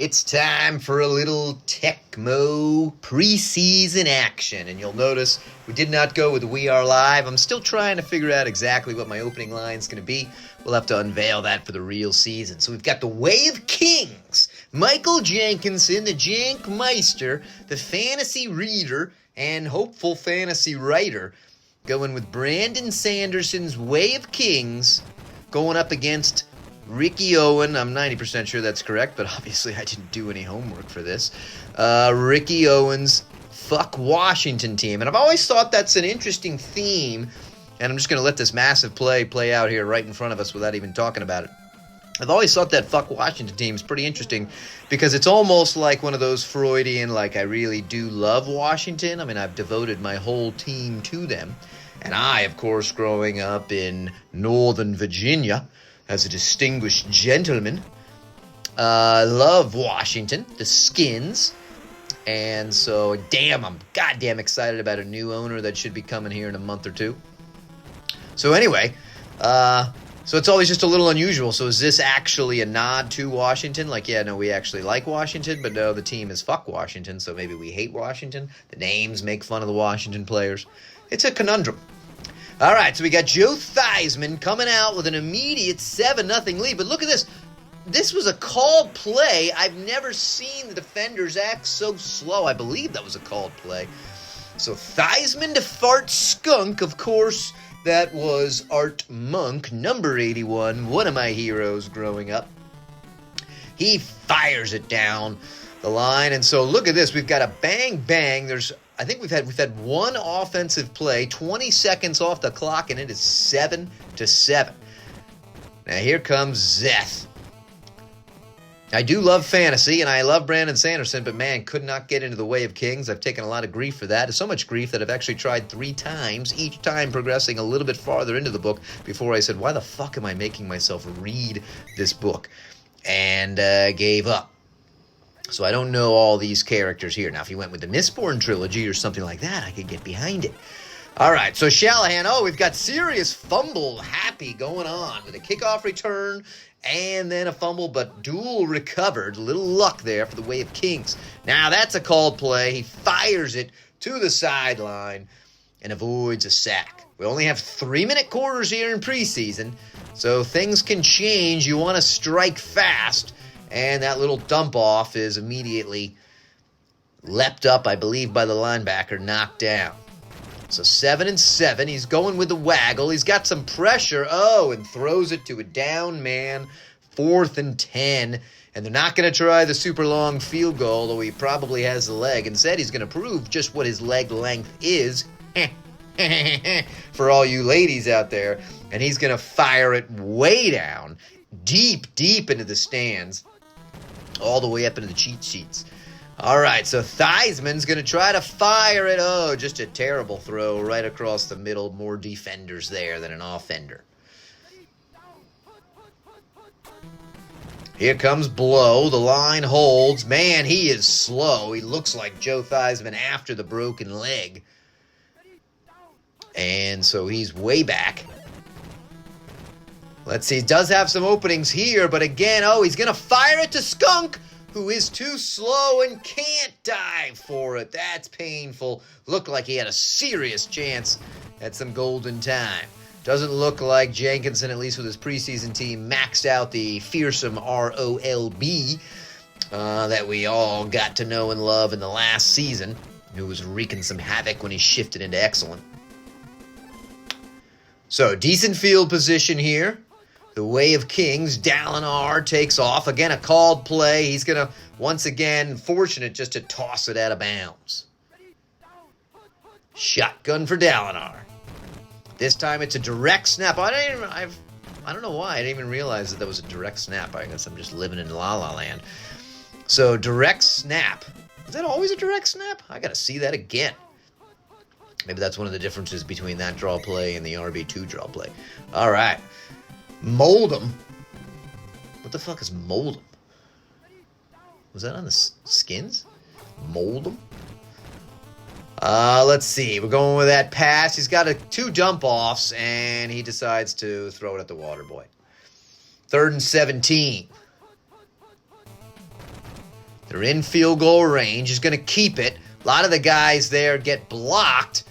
It's time for a little Tecmo preseason action, and you'll notice we did not go with We Are Live. I'm still trying to figure out exactly what my opening line is going to be. We'll have to unveil that for the real season. So we've got the Way of Kings, Michael Jenkinson, the Jankmeister, the fantasy reader, and hopeful fantasy writer, going with Brandon Sanderson's Way of Kings, going up against Ricky Owen. I'm 90% sure that's correct, but obviously I didn't do any homework for this. Ricky Owen's Fuck Washington team. And I've always thought that's an interesting theme, and I'm just going to let this massive play out here right in front of us without even talking about it. I've always thought that Fuck Washington team is pretty interesting because it's almost like one of those Freudian, like, I really do love Washington. I mean, I've devoted my whole team to them. And I, of course, growing up in Northern Virginia, as a distinguished gentleman, love Washington, the Skins, and so, I'm goddamn excited about a new owner that should be coming here in a month or two. So anyway, so it's always just a little unusual. So is this actually a nod to Washington? Like, yeah, no, we actually like Washington, but no, the team is Fuck Washington, so maybe we hate Washington. The names make fun of the Washington players. It's a conundrum. All right, so we got Joe Theismann coming out with an immediate 7-0 lead. But look at this. This was a called play. I've never seen the defenders act so slow. I believe that was a called play. So Theismann to Fart Skunk, of course, that was Art Monk, number 81, one of my heroes growing up. He fires it down the line. And so look at this. We've got a bang. I think we've had one offensive play, 20 seconds off the clock, and it is 7-7. Now here comes Zeth. I do love fantasy, and I love Brandon Sanderson, but man, could not get into the Way of Kings. I've taken a lot of grief for that. So much grief that I've actually tried 3 times, each time progressing a little bit farther into the book before I said, why the fuck am I making myself read this book? And gave up. So I don't know all these characters here. Now, if you went with the Mistborn trilogy or something like that, I could get behind it. All right, so Shalahan, we've got serious fumble happy going on with a kickoff return and then a fumble, but dual recovered. Little luck there for the Way of Kings. Now, that's a called play. He fires it to the sideline and avoids a sack. We only have 3-minute quarters here in preseason, so things can change. You want to strike fast. And that little dump-off is immediately leapt up, I believe, by the linebacker, knocked down. So 7-7. He's going with the waggle. He's got some pressure. And throws it to a down man. 4th and 10. And they're not going to try the super long field goal, though he probably has the leg. Instead, he's going to prove just what his leg length is. For all you ladies out there. And he's going to fire it way down. Deep into the stands. All the way up into the cheat sheets. All right, so Theismann's going to try to fire it. Just a terrible throw right across the middle. More defenders there than an offender. Here comes Blow. The line holds. Man, he is slow. He looks like Joe Theismann after the broken leg. And so he's way back. Let's see, he does have some openings here, but again, he's going to fire it to Skunk, who is too slow and can't dive for it. That's painful. Looked like he had a serious chance at some golden time. Doesn't look like Jenkinson, at least with his preseason team, maxed out the fearsome ROLB that we all got to know and love in the last season, who was wreaking some havoc when he shifted into excellent. So, decent field position here. The Way of Kings, Dalinar takes off. Again, a called play. He's going to, once again, fortunate just to toss it out of bounds. Shotgun for Dalinar. This time it's a direct snap. I don't know why. I didn't even realize that was a direct snap. I guess I'm just living in La La Land. So, direct snap. Is that always a direct snap? I got to see that again. Maybe that's one of the differences between that draw play and the RB2 draw play. All right. Mold'em. What the fuck is Mold'em? Was that on the Skins? Mold'em? Let's see. We're going with that pass. He's got 2 dump-offs, and he decides to throw it at the water boy. 3rd and 17. They're in field goal range. He's going to keep it. A lot of the guys there get blocked.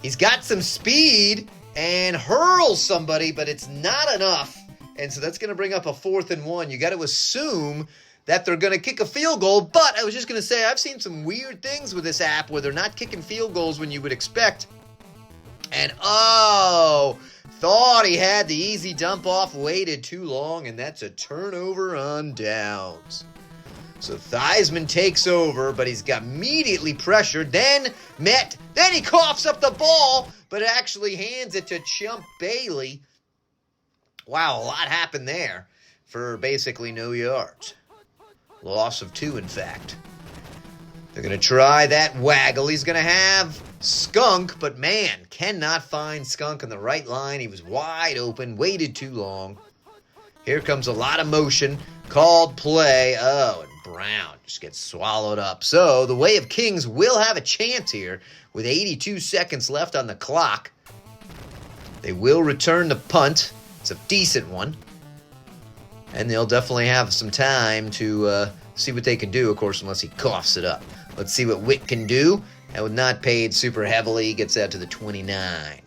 He's got some speed and hurls somebody, but it's not enough. And so that's going to bring up a 4th and 1. You got to assume that they're going to kick a field goal. But I was just going to say, I've seen some weird things with this app where they're not kicking field goals when you would expect. And, thought he had the easy dump off, waited too long, and that's a turnover on downs. So Theismann takes over, but he's got immediately pressured, then he coughs up the ball, but actually hands it to Chump Bailey. Wow, a lot happened there for basically no yards. Loss of 2, in fact. They're going to try that waggle. He's going to have Skunk, but man, cannot find Skunk on the right line. He was wide open, waited too long. Here comes a lot of motion, called play. Oh, and Brown just gets swallowed up. So the Way of Kings will have a chance here with 82 seconds left on the clock. They will return the punt. It's a decent one. And they'll definitely have some time to see what they can do, of course, unless he coughs it up. Let's see what Witt can do. And with not paid super heavily, he gets out to the 29.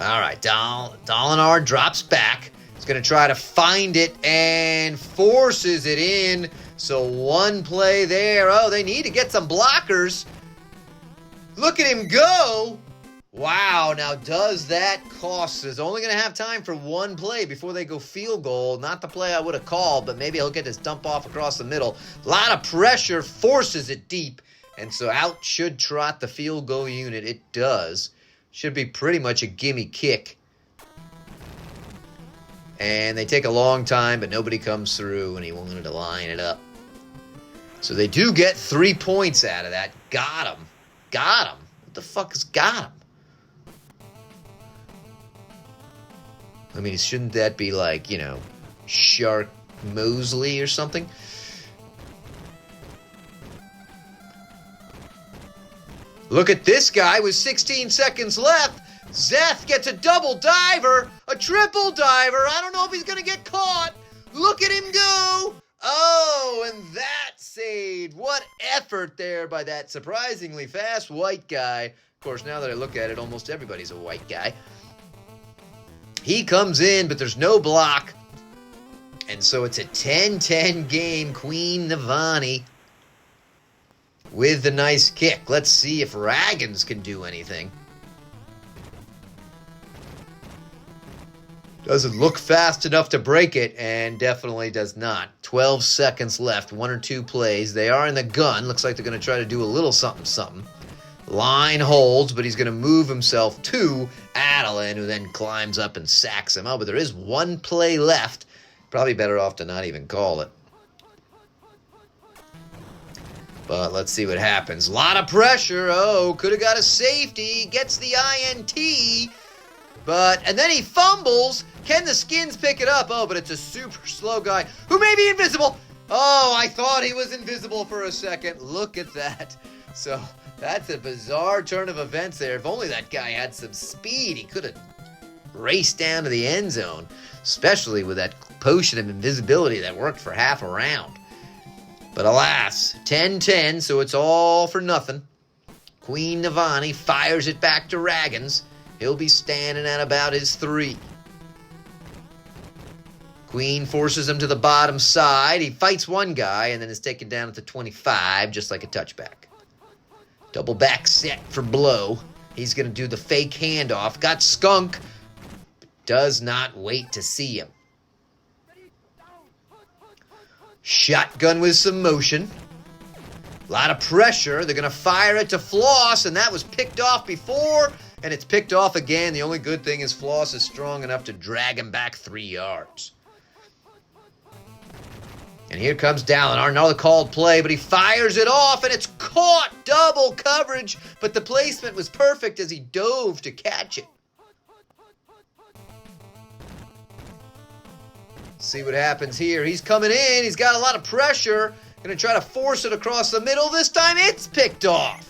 All right, Dolinar drops back. He's going to try to find it and forces it in. So one play there. Oh, they need to get some blockers. Look at him go. Wow, now does that cost? Is only going to have time for one play before they go field goal. Not the play I would have called, but maybe he'll get this dump off across the middle. A lot of pressure, forces it deep, and so out should trot the field goal unit. It does. Should be pretty much a gimme kick. And they take a long time, but nobody comes through, and he wanted to line it up. So they do get 3 points out of that. Got him. Got him. What the fuck has got him? I mean, shouldn't that be like, Shark Mosley or something? Look at this guy with 16 seconds left. Zeth gets a double diver, a triple diver. I don't know if he's going to get caught. Look at him go. Oh, and that saved. What effort there by that surprisingly fast white guy. Of course, now that I look at it, almost everybody's a white guy. He comes in, but there's no block. And so it's a 10-10 game. Queen Navani with the nice kick. Let's see if Raggins can do anything. Doesn't look fast enough to break it, and definitely does not. 12 seconds left, 1 or 2 plays. They are in the gun. Looks like they're going to try to do a little something. Line holds, but he's going to move himself to Adeline, who then climbs up and sacks him. Oh, but there is 1 play left. Probably better off to not even call it. But let's see what happens. A lot of pressure. Oh, could have got a safety. Gets the INT. And then he fumbles. Can the Skins pick it up? Oh, but it's a super slow guy who may be invisible. Oh, I thought he was invisible for a second. Look at that. So that's a bizarre turn of events there. If only that guy had some speed, he could have raced down to the end zone, especially with that potion of invisibility that worked for half a round. But alas, 10-10, so it's all for nothing. Queen Navani fires it back to Raggins. He'll be standing at about his 3. Queen forces him to the bottom side. He fights one guy and then is taken down at the 25, just like a touchback. Double back set for Blow. He's going to do the fake handoff. Got Skunk. Does not wait to see him. Shotgun with some motion. A lot of pressure. They're going to fire it to Floss, and that was picked off before, and it's picked off again. The only good thing is Floss is strong enough to drag him back 3 yards. And here comes Dalinar, another called play, but he fires it off, and it's caught. Double coverage, but the placement was perfect as he dove to catch it. See what happens here. He's coming in. He's got a lot of pressure. Going to try to force it across the middle. This time it's picked off.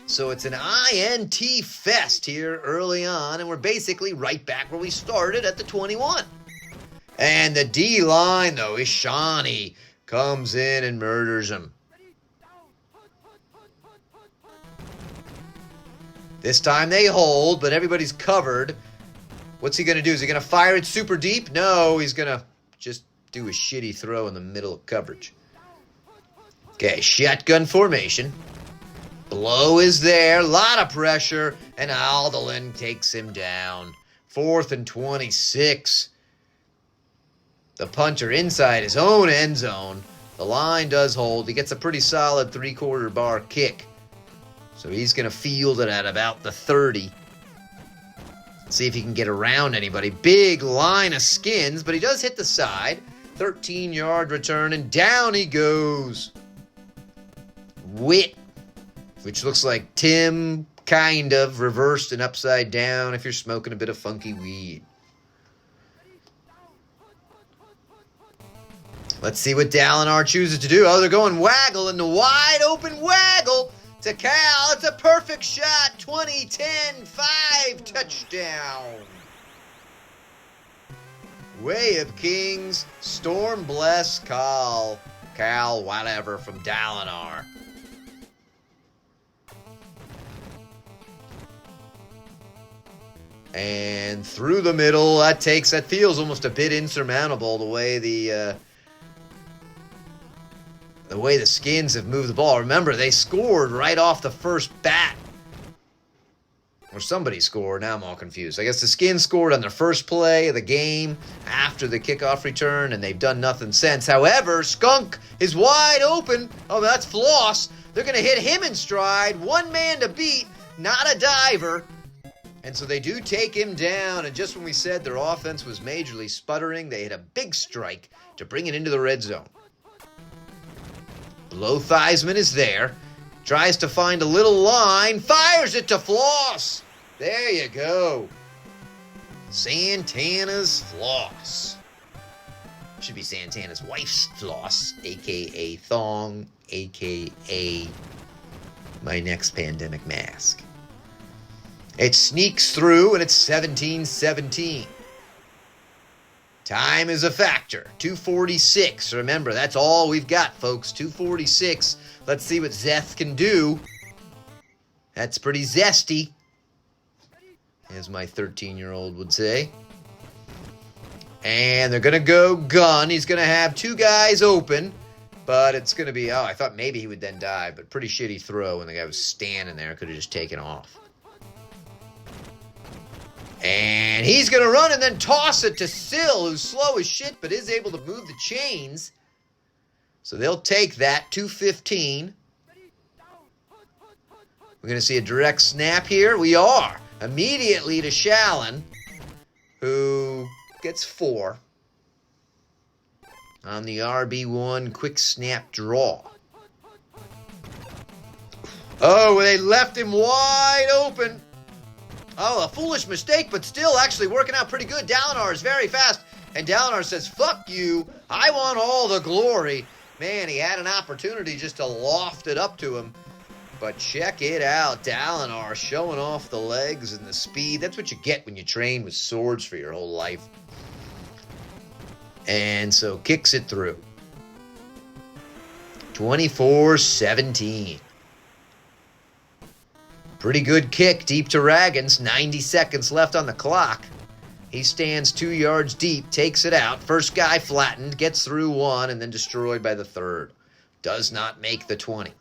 So it's an INT fest here early on, and we're basically right back where we started at the 21. And the D-line, though, Ishani comes in and murders him. This time they hold, but everybody's covered. What's he going to do? Is he going to fire it super deep? No, he's going to just do a shitty throw in the middle of coverage. Okay, shotgun formation. Blow is there, a lot of pressure, and Aldelin takes him down. 4th and 26. The punter inside his own end zone. The line does hold. He gets a pretty solid 3/4 bar kick. So he's going to field it at about the 30. See if he can get around anybody. Big line of skins, but he does hit the side. 13-yard return, and down he goes. Wit, which looks like Tim, kind of, reversed and upside down if you're smoking a bit of funky weed. Let's see what Dalinar chooses to do. Oh, they're going waggle, and the wide open waggle to Cal. It's a perfect shot. 20-10, 5 touchdown. Way of Kings, Storm bless Cal, whatever, from Dalinar. And through the middle, that feels almost a bit insurmountable the way the Skins have moved the ball. Remember, they scored right off the first bat. Or somebody scored. Now I'm all confused. I guess the Skins scored on their first play of the game after the kickoff return, and they've done nothing since. However, Skunk is wide open. Oh, that's Floss. They're going to hit him in stride. One man to beat, not a diver. And so they do take him down, and just when we said their offense was majorly sputtering, they hit a big strike to bring it into the red zone. Blow Theismann is there, tries to find a little line, fires it to Floss. There you go. Santana's Floss. Should be Santana's wife's Floss, a.k.a. Thong, a.k.a. my next pandemic mask. It sneaks through, and it's 17-17. Time is a factor. 2:46. Remember, that's all we've got, folks. 2:46. Let's see what Zeth can do. That's pretty zesty, as my 13-year-old would say. And they're going to go gun. He's going to have two guys open, but it's going to be, I thought maybe he would then dive, but pretty shitty throw, and the guy was standing there. Could have just taken off. And he's going to run and then toss it to Sill, who's slow as shit, but is able to move the chains. So they'll take that. 2:15. We're going to see a direct snap here. We are. Immediately to Shallon, who gets 4 on the RB1 quick snap draw. Oh, they left him wide open. Oh, a foolish mistake, but still actually working out pretty good. Dalinar is very fast, and Dalinar says, fuck you, I want all the glory. Man, he had an opportunity just to loft it up to him. But check it out, Dalinar showing off the legs and the speed. That's what you get when you train with swords for your whole life. And so kicks it through. 24-17. Pretty good kick deep to Raggins. 90 seconds left on the clock. He stands 2 yards deep, takes it out. First guy flattened, gets through one, and then destroyed by the third. Does not make the 20.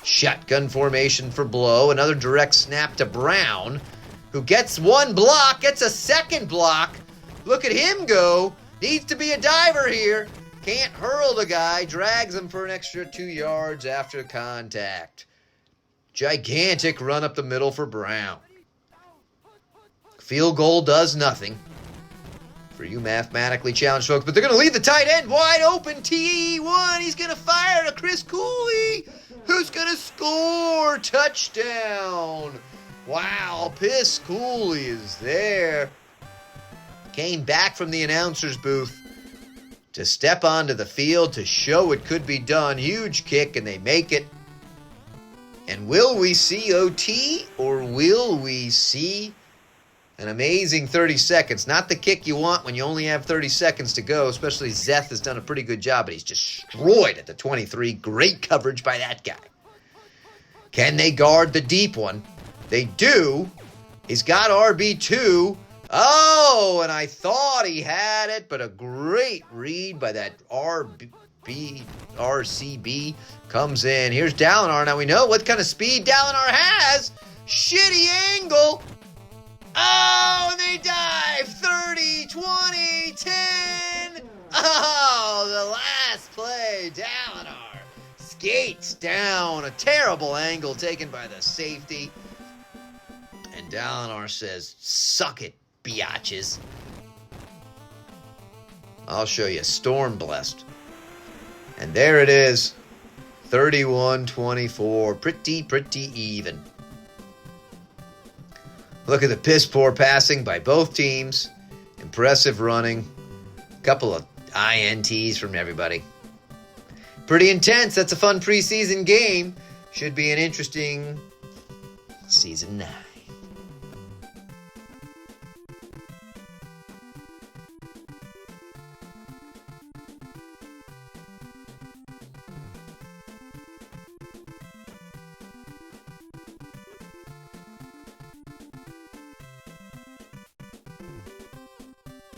Shotgun formation for Blow. Another direct snap to Brown, who gets one block, gets a second block. Look at him go. Needs to be a diver here. Can't hurl the guy. Drags him for an extra 2 yards after contact. Gigantic run up the middle for Brown. Field goal does nothing for you mathematically challenged folks, but they're going to leave the tight end wide open. TE1, he's going to fire to Chris Cooley, who's going to score. Touchdown. Wow, Piss Cooley is there. Came back from the announcer's booth to step onto the field to show it could be done. Huge kick, and they make it. And will we see OT, or will we see an amazing 30 seconds? Not the kick you want when you only have 30 seconds to go, especially Zeth has done a pretty good job, but he's destroyed at the 23. Great coverage by that guy. Can they guard the deep one? They do. He's got RB2. Oh, and I thought he had it, but a great read by that RCB comes in. Here's Dalinar. Now we know what kind of speed Dalinar has. Shitty angle. Oh, and they dive. 30, 20, 10. Oh, the last play. Dalinar skates down. A terrible angle taken by the safety. And Dalinar says, suck it, biatches. I'll show you. Storm blessed. And there it is. 31-24. Pretty even. Look at the piss poor passing by both teams. Impressive running. Couple of INTs from everybody. Pretty intense. That's a fun preseason game. Should be an interesting Season 9.